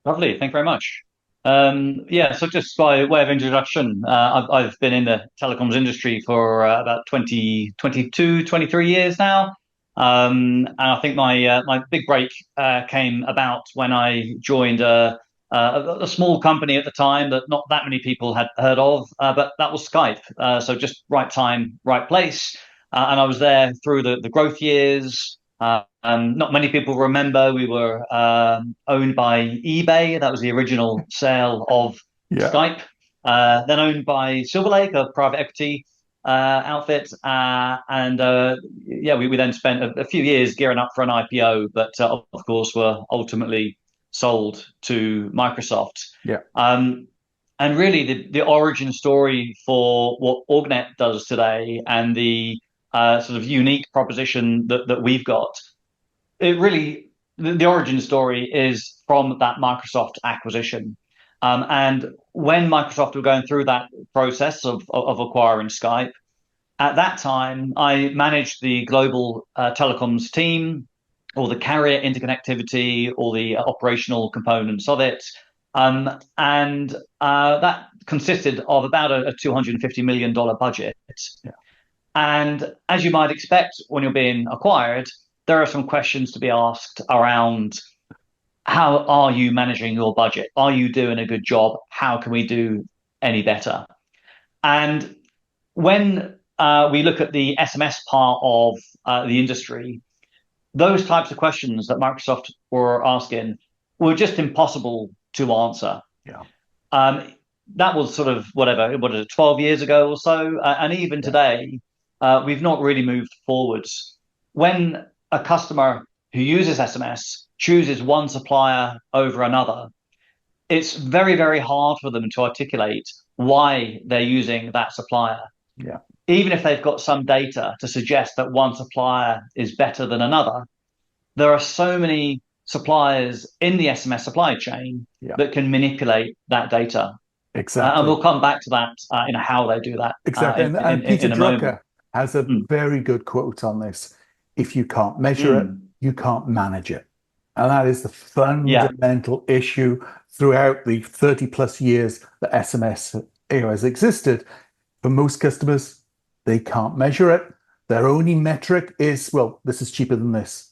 Lovely. Thank you very much. Yeah, so just by way of introduction, I've been in the telecoms industry for about 20, 22, 23 years now. And I think my big break came about when I joined a small company at the time that not that many people had heard of, but that was Skype. So just right time, right place. And I was there through the growth years. Not many people remember we were owned by eBay. That was the original sale of Yeah. Skype. Then owned by Silver Lake, a private equity outfit. And yeah, we then spent a few years gearing up for an IPO, but of course were ultimately sold to Microsoft. Yeah. Um, and really, the origin story for what Orgnet does today and the sort of unique proposition that we've got, it really, the origin story is from that Microsoft acquisition. And when Microsoft were going through that process of acquiring Skype, at that time, I managed the global telecoms team, all the carrier interconnectivity, all the operational components of it. And that consisted of about a $250 million budget. Yeah. And as you might expect when you're being acquired, there are some questions to be asked around how are you managing your budget? Are you doing a good job? How can we do any better? And when we look at the SMS part of the industry, those types of questions that Microsoft were asking were just impossible to answer. Yeah. Um, that was sort of whatever, what is it, 12 years ago or so. And even Yeah. today, we've not really moved forwards. When a customer who uses SMS chooses one supplier over another, it's very, very hard for them to articulate why they're using that supplier. Yeah. Even if they've got some data to suggest that one supplier is better than another, there are so many suppliers in the SMS supply chain Yeah. that can manipulate that data. And Exactly. we'll come back to that in how they do that Exactly. And Peter in a moment. Drucker has a Mm, very good quote on this. If you can't measure it, mm, you can't manage it. And that is the yeah, fundamental issue throughout the 30 plus years that SMS has existed. For most customers, they can't measure it. Their only metric is, well, this is cheaper than this.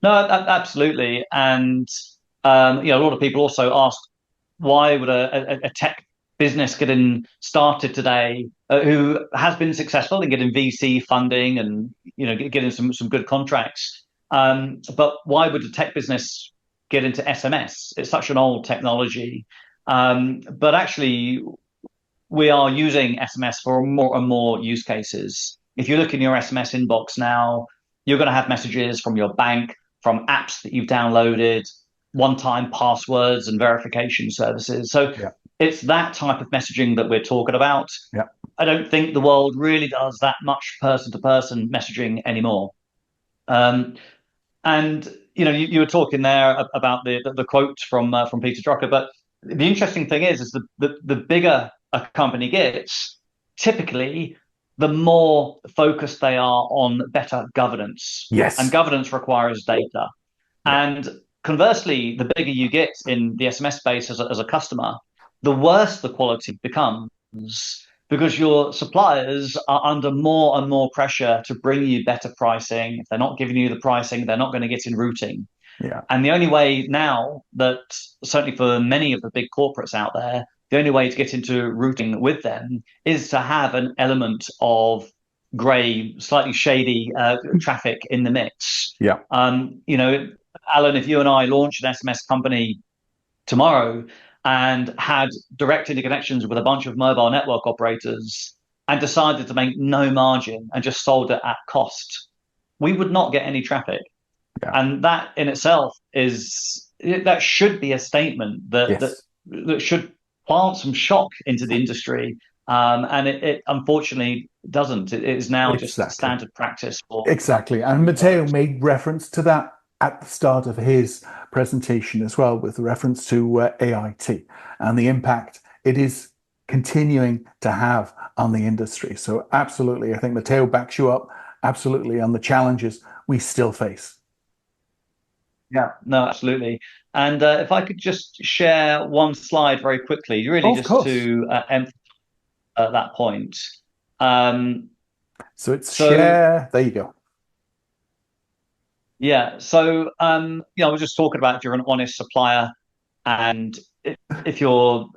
no, absolutely. And you know, a lot of people also ask why would a tech business getting started today who has been successful in getting VC funding and you know getting some good contracts, but why would a tech business get into SMS? It's such an old technology, but actually we are using SMS for more and more use cases. If you look in your SMS inbox now, you're going to have messages from your bank, from apps that you've downloaded, one-time passwords and verification services. So Yeah. it's that type of messaging that we're talking about. Yeah. I don't think the world really does that much person-to-person messaging anymore. Um, and you know, you were talking there about the quote from Peter Drucker, but the interesting thing is the bigger a company gets, typically the more focused they are on better governance, and Yes. governance requires data. Yeah. And conversely, the bigger you get in the SMS space as a customer, the worse the quality becomes because your suppliers are under more and more pressure to bring you better pricing. If they're not giving you the pricing, they're not going to get in routing. Yeah. And the only way now that, certainly for many of the big corporates out there, the only way to get into routing with them is to have an element of grey, slightly shady traffic in the mix. Yeah. You know, Alan, if you and I launched an SMS company tomorrow and had direct interconnections with a bunch of mobile network operators and decided to make no margin and just sold it at cost, we would not get any traffic. Yeah. And that in itself is that should be a statement Yes. that should plant some shock into the industry. And it unfortunately doesn't. It is now just Exactly. standard practice for Exactly. And Matteo providers. made reference to that at the start of his presentation as well, with reference to AIT and the impact it is continuing to have on the industry. So, absolutely, I think Matteo backs you up absolutely on the challenges we still face. Yeah, no, absolutely. And if I could just share one slide very quickly, really Of just course. to emphasize that point. Um, So it's so share. There you go. yeah, so I was just talking about if you're an honest supplier, and if you're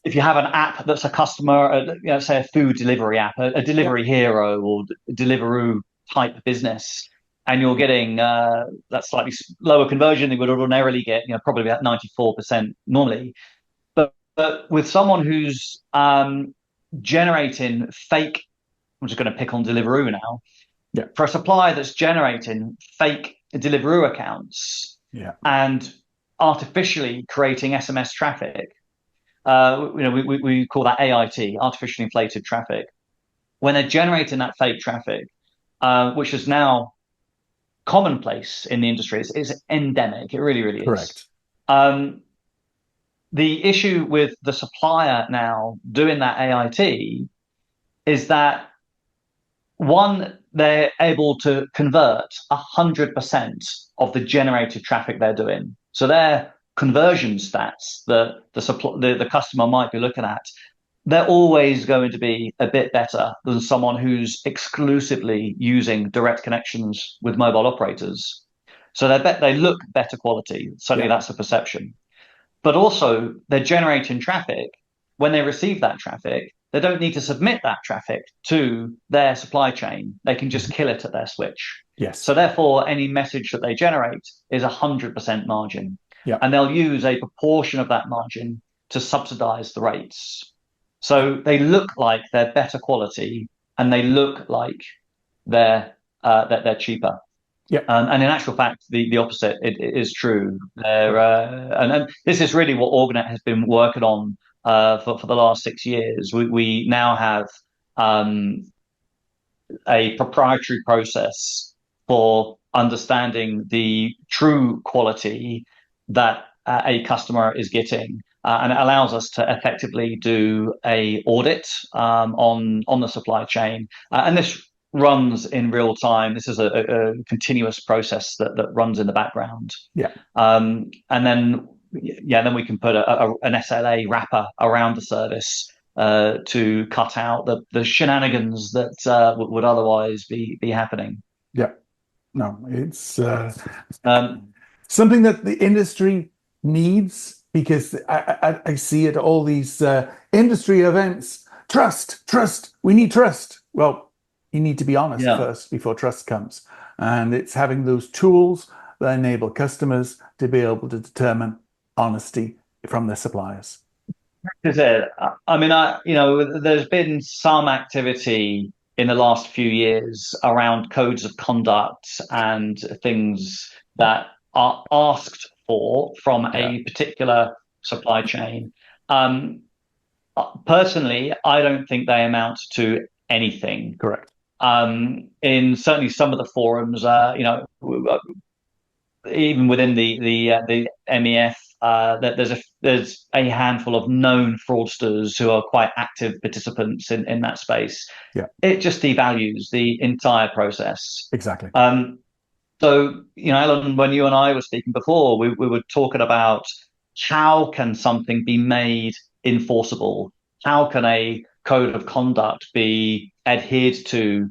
if you have an app that's a customer, say a food delivery app, a Yeah. Delivery Hero or Deliveroo type business, and you're getting that slightly lower conversion than you would ordinarily get, probably about 94% normally. But with someone who's generating fake, I'm just going to pick on Deliveroo now, Yeah. for a supplier that's generating fake Deliveroo accounts Yeah. and artificially creating SMS traffic, we call that AIT, artificially inflated traffic. When they're generating that fake traffic, which is now commonplace in the industry, it's endemic. It really, really is. Correct. Um, the issue with the supplier now doing that AIT is that one, they're able to convert 100% of the generated traffic they're doing. So their conversion stats that the customer might be looking at, they're always going to be a bit better than someone who's exclusively using direct connections with mobile operators. So they look better quality. Certainly Yeah. that's a perception. But also they're generating traffic. When they receive that traffic, they don't need to submit that traffic to their supply chain. They can just Mhm. kill it at their switch. Yes. So therefore, any message that they generate is 100% margin. Yeah. And they'll use a proportion of that margin to subsidize the rates. Yeah. So they look like they're better quality and they look like they're cheaper. Yeah. And in actual fact, the opposite it is true. And this is really what Organet has been working on for the last 6 years. We now have um, a proprietary process for understanding the true quality that a customer is getting. And it allows us to effectively do a audit on the supply chain. And this runs in real time. This is a continuous process that runs in the background. Yeah. And then, yeah, then we can put an SLA wrapper around the service to cut out the shenanigans that would otherwise be happening. Yeah. No, it's Um, something that the industry needs because I see at all these industry events. Trust, trust. We need trust. Well, you need to be honest yeah, first before trust comes. And it's having those tools that enable customers to be able to determine honesty from their suppliers. is it? I mean, there's been some activity in the last few years around codes of conduct and things that are asked for from Yeah, a particular supply chain. Um, Personally, I don't think they amount to anything. correct. In certainly some of the forums, even within the MEF, that there's a handful of known fraudsters who are quite active participants in that space. Yeah, It just devalues the entire process. exactly. Um, so, Alan, when you and I were speaking before, we were talking about how can something be made enforceable? How can a code of conduct be adhered to?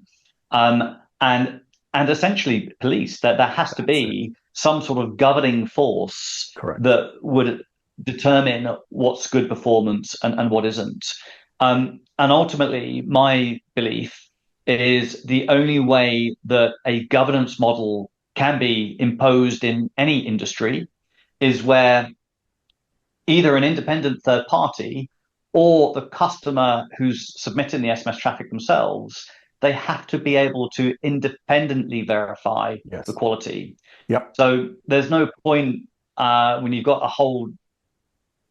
And essentially police, that there has to That's it. be some sort of governing force Correct. that would determine what's good performance and what isn't. And ultimately, my belief is the only way that a governance model can be imposed in any industry is where either an independent third party or the customer who's submitting the SMS traffic themselves, they have to be able to independently verify the Yes. quality. Yep. So there's no point when you've got a whole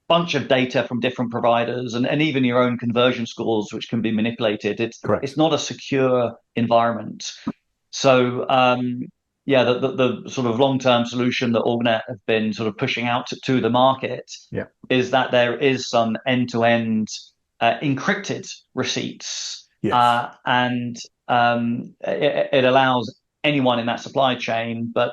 bunch of data from different providers and even your own conversion scores, which can be manipulated. It's Correct. not a secure environment. So yeah, the sort of long-term solution that Orgnet have been sort of pushing out to the market Yeah. is that there is some end-to-end encrypted receipts, Yes. and it allows anyone in that supply chain, but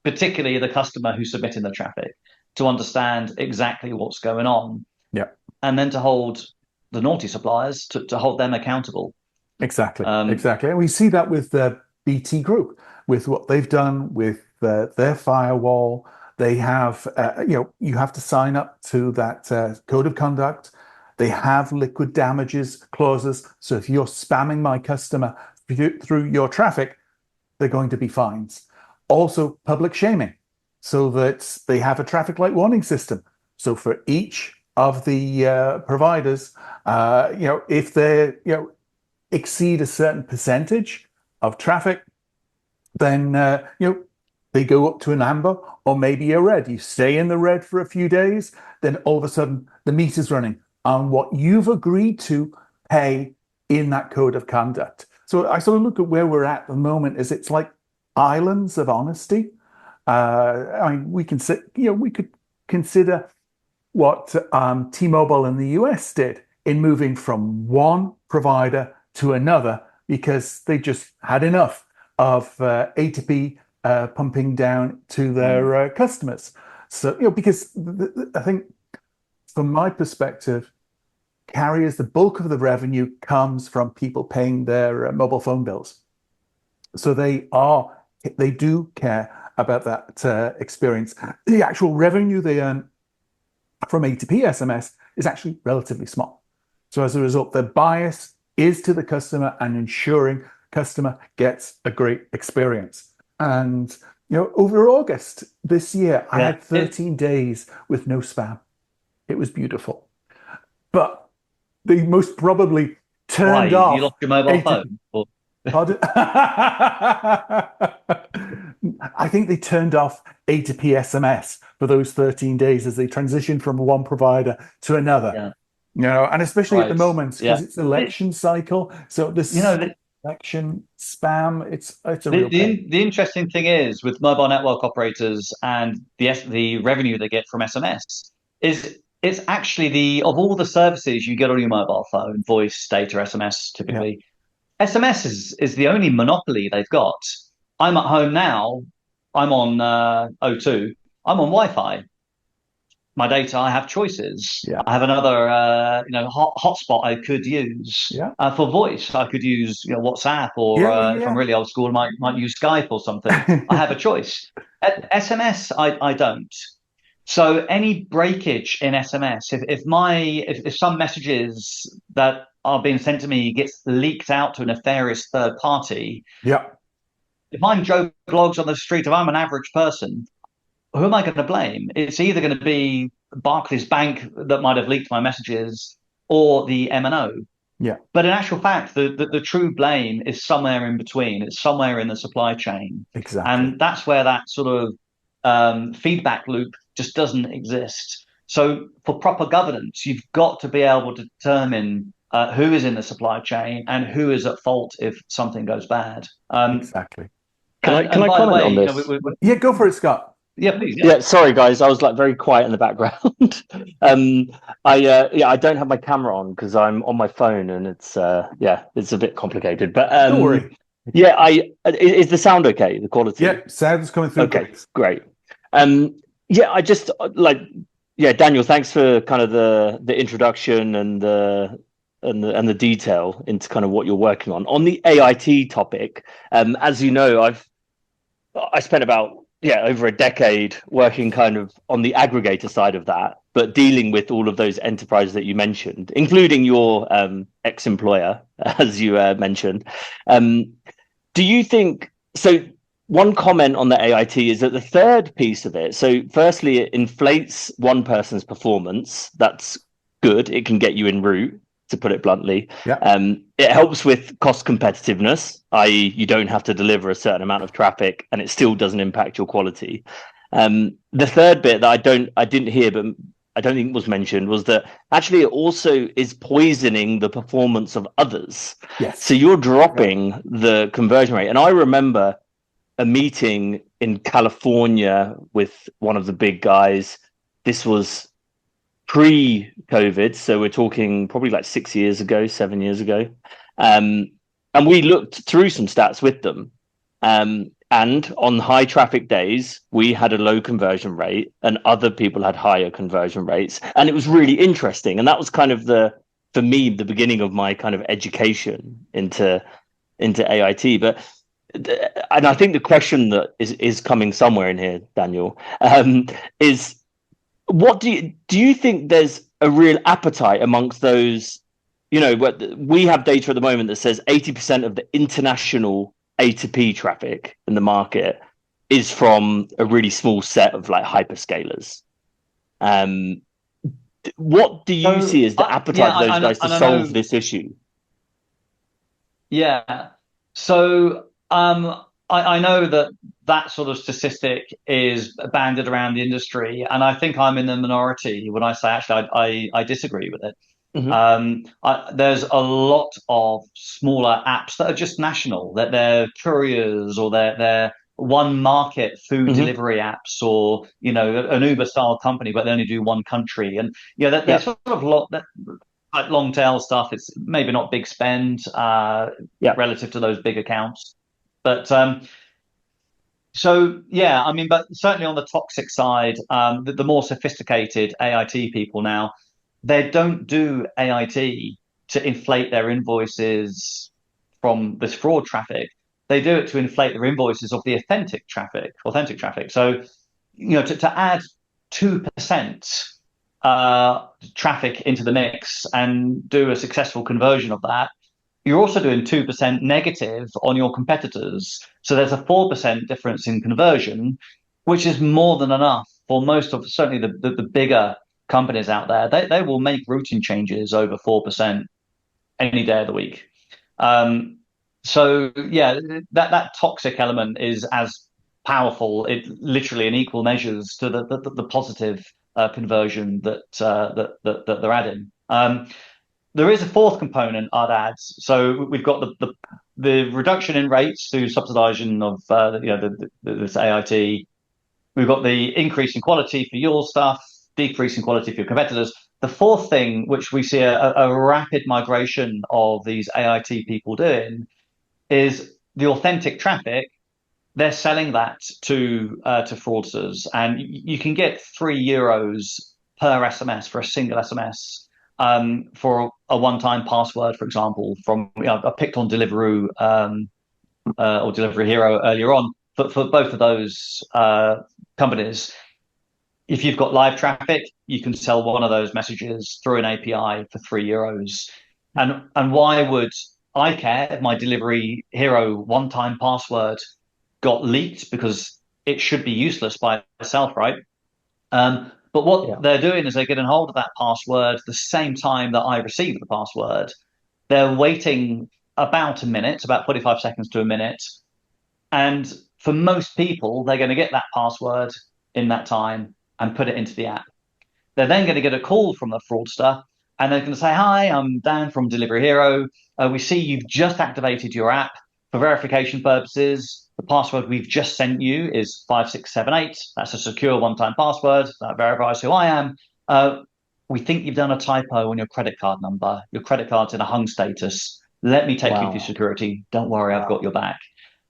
particularly the customer who's submitting the traffic, to understand exactly what's going on, Yeah, and then to hold the naughty suppliers to hold them accountable. exactly, Um, exactly. And we see that with the BT Group, with what they've done with their firewall. They have, you have to sign up to that code of conduct. They have liquid damages clauses. So if you're spamming my customer through your traffic, they're going to be fines. Also, public shaming, so that they have a traffic light warning system. So for each of the providers, if they exceed a certain percentage of traffic, then they go up to an amber or maybe a red. You stay in the red for a few days, then all of a sudden the meter's running on what you've agreed to pay in that code of conduct. So I sort of look at where we're at the moment as it's like islands of honesty. I mean, we could consider what T-Mobile in the US did in moving from one provider to another because they just had enough of A2P pumping down to their customers. So, because I think from my perspective, carriers, the bulk of the revenue comes from people paying their mobile phone bills. So they do care about that experience. The actual revenue they earn from A2P SMS is actually relatively small. So as a result, the bias is to the customer and ensuring customer gets a great experience. And over August this year, I yeah, had 13 days with no spam. It was beautiful. But they most probably why turned you off lost your mobile ATP. phone? Or, Pardon? I think they turned off A2P SMS for those 13 days as they transitioned from one provider to another. yeah, And especially at the right, moment yeah. because it's election cycle, so You know, this election spam, it's a real pain. the interesting thing is with mobile network operators and the revenue they get from SMS is it's actually the of all the services you get on your mobile phone, voice, data, SMS Yeah, typically, SMS is the only monopoly they've got. I'm at home now. I'm on O2. I'm on Wi-Fi. My data, I have choices. yeah, I have another, hotspot I could use yeah, for voice. I could use, WhatsApp, or yeah, if I'm really old school, I might use Skype or something. I yeah. have a choice. SMS, I don't. So any breakage in SMS, if some messages that are being sent to me gets leaked out to a nefarious third party, Yeah, if I'm Joe Blogs on the street, if I'm an average person, who am I going to blame? It's either going to be Barclays Bank that might have leaked my messages or the MNO. yeah, But in actual fact, the true blame is somewhere in between. It's somewhere in the supply chain. exactly. And that's where that sort of feedback loop just doesn't exist. So for proper governance, you've got to be able to determine who is in the supply chain and who is at fault if something goes bad. Exactly. Can And I by the comment on way, this? Yeah, go for it, Scott. yeah, please, yeah. Yeah, sorry guys, I was like very quiet in the background. um, I don't have my camera on because I'm on my phone and it's a bit complicated. But Don't worry. yeah, is the sound okay? The quality? Yeah, sound's coming through Okay, great. great. Yeah, I just yeah, Daniel, thanks for kind of the introduction and the detail into kind of what you're working on the AIT topic. As you know, I spent about over a decade working kind of on the aggregator side of that, but dealing with all of those enterprises that you mentioned, including your ex-employer, as you mentioned. Do you think so? One comment on the AIT is that the third piece of it. So, firstly, it inflates one person's performance. That's good. It can get you en route, to put it bluntly. Yeah, It helps with cost competitiveness, i.e., you don't have to deliver a certain amount of traffic, and it still doesn't impact your quality. The third bit that I didn't hear, but I don't think was mentioned, was that actually it also is poisoning the performance of others. yes. So you're dropping the conversion rate. And I remember a meeting in California with one of the big guys. This was pre-COVID, so we're talking probably like 6 years ago, 7 years ago. And we looked through some stats with them. And on high traffic days, we had a low conversion rate and other people had higher conversion rates. And it was really interesting. And that was kind of for me, the beginning of my kind of education into AIT. But and I think the question that is coming somewhere in here, Daniel, is what do you think there's a real appetite amongst those? We have data at the moment that says 80% of the international A2P traffic in the market is from a really small set of like hyperscalers. What do you see as the appetite for those guys to solve this issue? Yeah. So I know that sort of statistic is banded around the industry, and I think I'm in the minority when I say actually I disagree with it. There's a lot of smaller apps that are just national, that they're couriers or they're one market food delivery apps, or an Uber style company, but they only do one country, and they're sort of like long tail stuff. It's maybe not big spend relative to those big accounts, but so yeah, I mean, but certainly on the toxic side, the more sophisticated AIT people now, they don't do AIT to inflate their invoices from this fraud traffic. They do it to inflate their invoices of the authentic traffic. So, to add 2% traffic into the mix and do a successful conversion of that, you're also doing 2% negative on your competitors. So there's a 4% difference in conversion, which is more than enough for most of certainly the bigger companies out there. They will make routing changes over 4% any day of the week. So yeah, that toxic element is as powerful, it literally in equal measures to the positive conversion that they're adding. There is a fourth component I'd add. So we've got the reduction in rates through subsidization of this AIT. We've got the increase in quality for your stuff, decrease in quality for your competitors. The fourth thing, which we see a rapid migration of these AIT people doing, is the authentic traffic. They're selling that to fraudsters, and you can get €3 per SMS for a single SMS. For a one-time password, for example, from I picked on Deliveroo or Delivery Hero earlier on, but for both of those companies, if you've got live traffic, you can sell one of those messages through an API for €3. And why would I care if my Delivery Hero one-time password got leaked? Because it should be useless by itself, right? But what they're doing is they're getting hold of that password the same time that I receive the password. They're waiting about a minute, about 45 seconds to a minute. And for most people, they're going to get that password in that time and put it into the app. They're then going to get a call from the fraudster, and they're going to say, "Hi, I'm Dan from Delivery Hero. We see you've just activated your app for verification purposes. The password we've just sent you is 5678. That's a secure one-time password that verifies who I am. We think you've done a typo on your credit card number. Your credit card's in a hung status. Let me take you through security. Don't worry, I've got your back."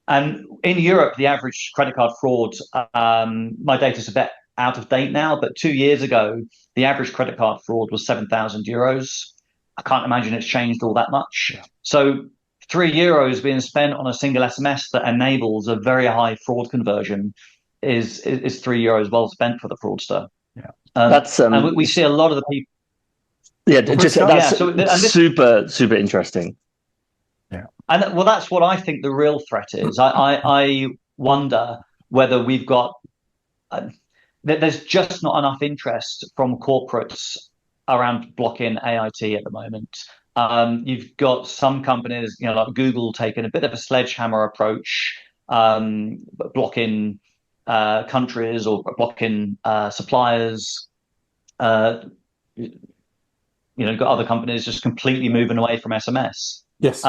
And in Europe, the average credit card fraud, my data's a bit out of date now, but 2 years ago, the average credit card fraud was €7,000. I can't imagine it's changed all that much. Yeah. So €3 being spent on a single SMS that enables a very high fraud conversion is €3 well spent for the fraudster. Yeah, and we see a lot of the people. Yeah, that's super interesting. Yeah, and well, that's what I think the real threat is. I wonder whether we've got there's just not enough interest from corporates around blocking AIT at the moment. You've got some companies, like Google, taking a bit of a sledgehammer approach, blocking countries or blocking suppliers. Got other companies just completely moving away from SMS. Yes.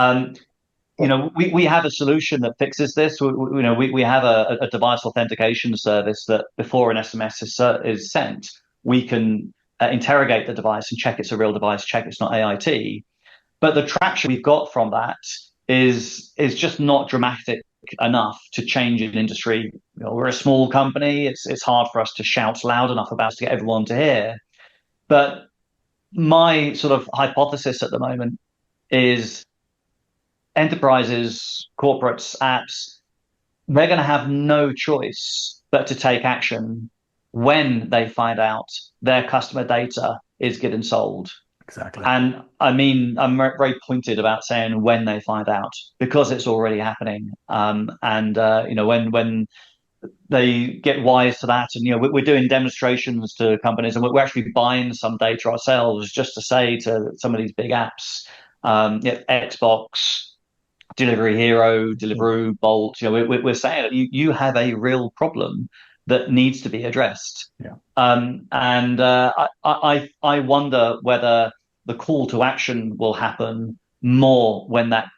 We have a solution that fixes this. We have a device authentication service that before an SMS is sent, we can interrogate the device and check it's a real device, check it's not AIT. But the traction we've got from that is just not dramatic enough to change an industry. We're a small company. It's hard for us to shout loud enough about it to get everyone to hear. But my sort of hypothesis at the moment is enterprises, corporates, apps, they're going to have no choice but to take action when they find out their customer data is getting sold. Exactly. And I mean, I'm very pointed about saying when they find out because it's already happening. When they get wise to that, and we're doing demonstrations to companies, and we're actually buying some data ourselves just to say to some of these big apps, Xbox, Delivery Hero, Deliveroo, Bolt. We're saying that you have a real problem that needs to be addressed. Yeah. I wonder whether the call to action will happen more when that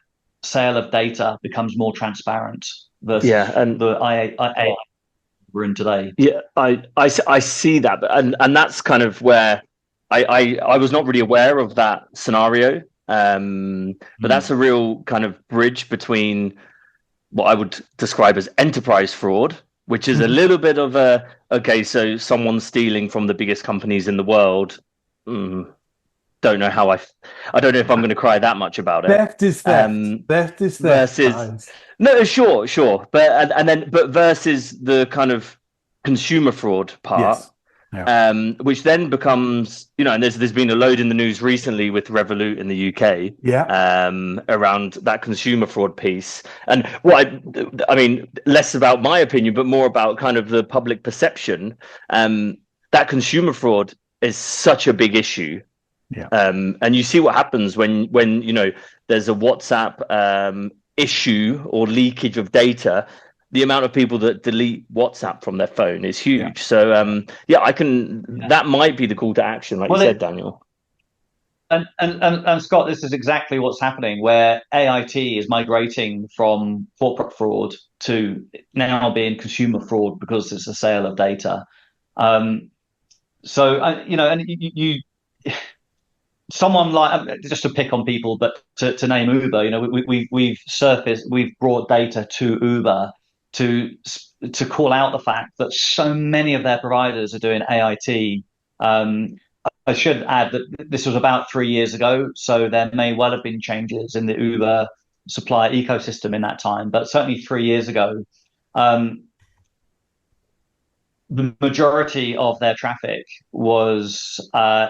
sale of data becomes more transparent versus and the AI we're in today. Yeah, I see that, and that's kind of where I was not really aware of that scenario. But that's a real kind of bridge between what I would describe as enterprise fraud, which is a little bit of so someone's stealing from the biggest companies in the world. Don't know how I don't know if I'm going to cry that much about it. Theft is theft. Theft is theft. Versus sure, but versus the kind of consumer fraud part. Yes. Yeah. Which then becomes, and there's been a load in the news recently with Revolut in the UK, around that consumer fraud piece. And what I mean, less about my opinion, but more about kind of the public perception. That consumer fraud is such a big issue. Yeah. And you see what happens when there's a WhatsApp issue or leakage of data. The amount of people that delete WhatsApp from their phone is huge. Yeah. So that might be the call to action, like you said, Daniel. And Scott, this is exactly what's happening, where AIT is migrating from corporate fraud to now being consumer fraud because it's a sale of data. Someone like, just to pick on people, but to name Uber, we've brought data to Uber to call out the fact that so many of their providers are doing AIT. I should add that this was about 3 years ago, so there may well have been changes in the Uber supply ecosystem in that time, but certainly 3 years ago, the majority of their traffic was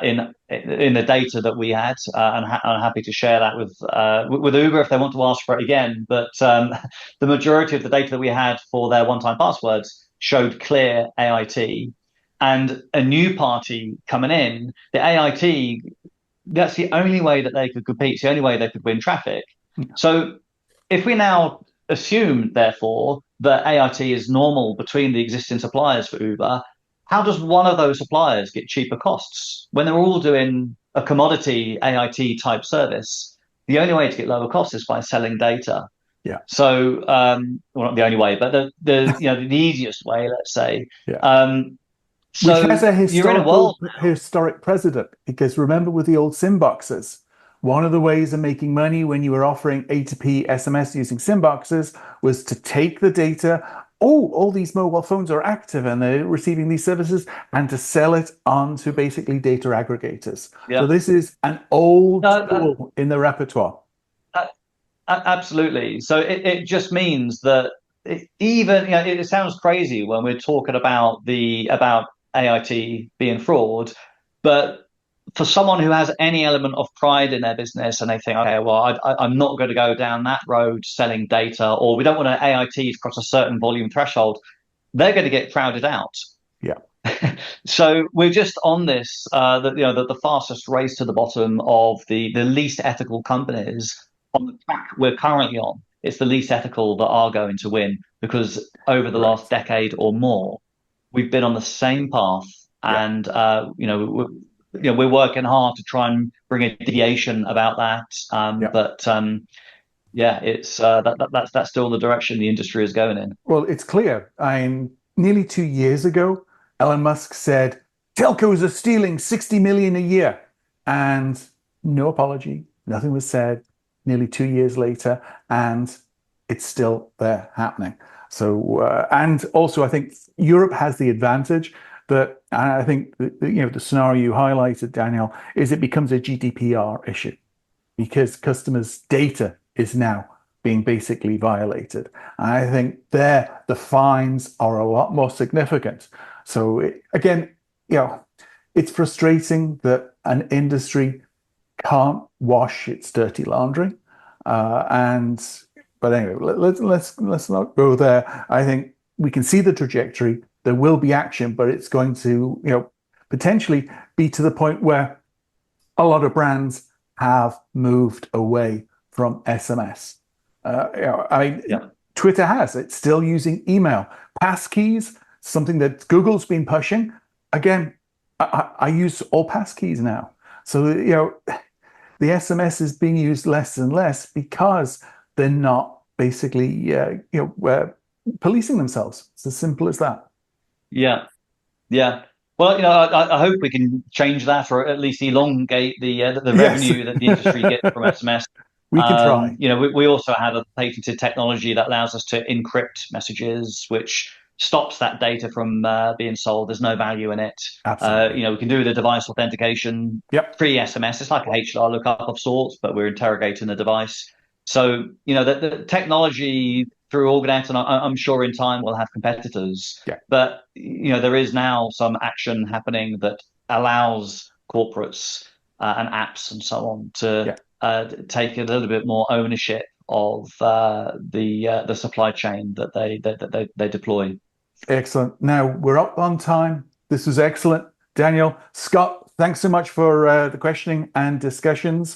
in the data that we had, and I'm happy to share that with Uber if they want to ask for it again. But the majority of the data that we had for their one-time passwords showed clear AIT, and a new party coming in, the AIT, that's the only way that they could compete. It's the only way they could win traffic. So if we now assume, therefore, that AIT is normal between the existing suppliers for Uber, how does one of those suppliers get cheaper costs when they're all doing a commodity AIT type service? The only way to get lower costs is by selling data. Yeah. So, well, not the only way, but the easiest way, let's say. Yeah. So which has a historic precedent, because remember with the old SIM boxes, one of the ways of making money when you were offering A2P SMS using SIM boxes was to take the data. All these mobile phones are active and they're receiving these services, and to sell it on to basically data aggregators. Yeah. So this is an old tool in the repertoire. Absolutely. So it just means that it sounds crazy when we're talking about AIT being fraud, but for someone who has any element of pride in their business and they think, okay, well, I'm not going to go down that road selling data, or we don't want to AIT across a certain volume threshold, they're going to get crowded out. Yeah. So we're just on this, the fastest race to the bottom of the least ethical companies on the track we're currently on. It's the least ethical that are going to win, because over the last decade or more, we've been on the same path, and we're working hard to try and bring a deviation about that. But it's that's still the direction the industry is going in. Well, it's clear. Nearly 2 years ago, Elon Musk said telcos are stealing 60 million a year, and no apology, nothing was said. Nearly 2 years later, and it's still there happening. So, and also I think Europe has the advantage that, and I think the scenario you highlighted, Daniel, is it becomes a GDPR issue because customers' data is now being basically violated. And I think there the fines are a lot more significant. So again, it's frustrating that an industry can't wash its dirty laundry. But anyway, let's not go there. I think we can see the trajectory. There will be action, but it's going to, potentially be to the point where a lot of brands have moved away from SMS. Yeah. Twitter has. It's still using email. Passkeys, something that Google's been pushing. Again, I use all passkeys now. So, the SMS is being used less and less because they're not basically, policing themselves. It's as simple as that. Yeah. Yeah. Well, I hope we can change that, or at least elongate the Yes. revenue that the industry gets from SMS. We can try. We also have a patented technology that allows us to encrypt messages, which stops that data from being sold. There's no value in it. Absolutely. We can do the device authentication, Yep. free SMS. It's like a HR lookup of sorts, but we're interrogating the device. So, the technology through Organet, and I'm sure in time we'll have competitors. Yeah. But, there is now some action happening that allows corporates and apps and so on to take a little bit more ownership of the supply chain that they deploy. Excellent. Now we're up on time. This was excellent. Daniel, Scott, thanks so much for the questioning and discussions.